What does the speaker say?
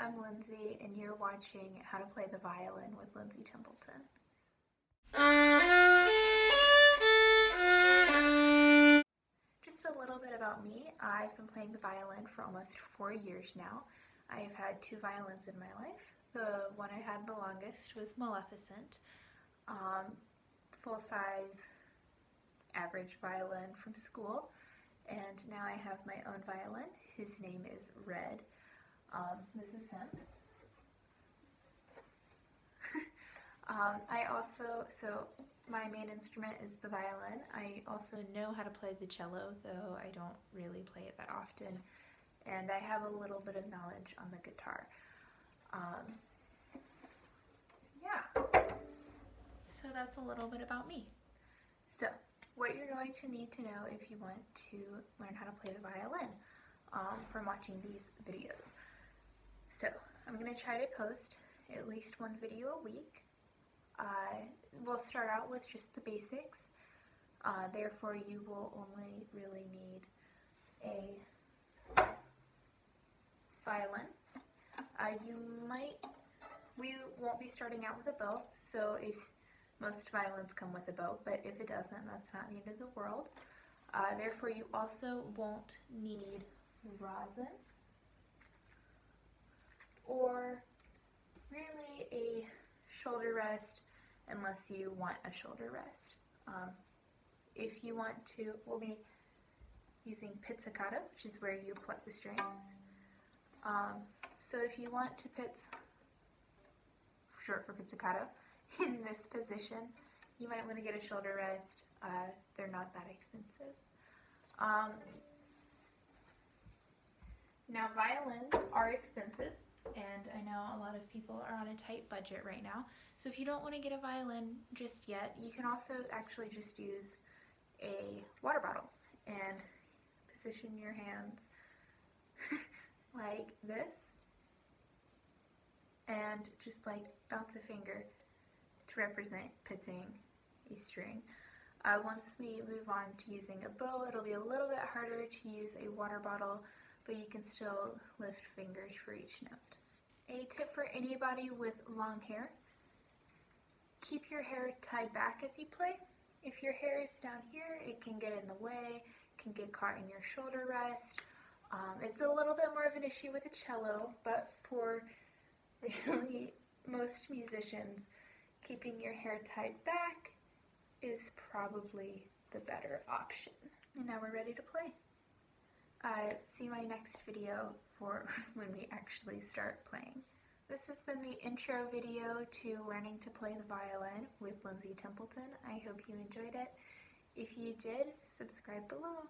I'm Lindsay, and you're watching How to Play the Violin with Lindsay Templeton. Just a little bit about me. I've been playing the violin for almost 4 years now. I've had 2 violins in my life. The one I had the longest was Maleficent, full-size average violin from school, and now I have my own violin. His name is Red. This is him. My main instrument is the violin. I also know how to play the cello, though I don't really play it that often, and I have a little bit of knowledge on the guitar. So that's a little bit about me. So, what you're going to need to know if you want to learn how to play the violin from watching these videos. So, I'm going to try to post at least 1 video a week. We'll start out with just the basics. Therefore, you will only really need a violin. We won't be starting out with a bow, so if most violins come with a bow, but if it doesn't, that's not the end of the world. Therefore, you also won't need rosin or really a shoulder rest unless you want a shoulder rest. If you want to, we'll be using pizzicato, which is where you pluck the strings. So if you want to short for pizzicato, in this position, you might want to get a shoulder rest. They're not that expensive. Now, violins are expensive, and I know a lot of people are on a tight budget right now. So if you don't want to get a violin just yet, you can also actually just use a water bottle and position your hands like this and just like bounce a finger to represent pitching a string. Once we move on to using a bow, it'll be a little bit harder to use a water bottle, but you can still lift fingers for each note. A tip for anybody with long hair: keep your hair tied back as you play. If your hair is down here, it can get in the way, can get caught in your shoulder rest. It's a little bit more of an issue with a cello, but for really most musicians, keeping your hair tied back is probably the better option. And now we're ready to play. See my next video for when we actually start playing. This has been the intro video to learning to play the violin with Lindsay Templeton. I hope you enjoyed it. If you did, subscribe below.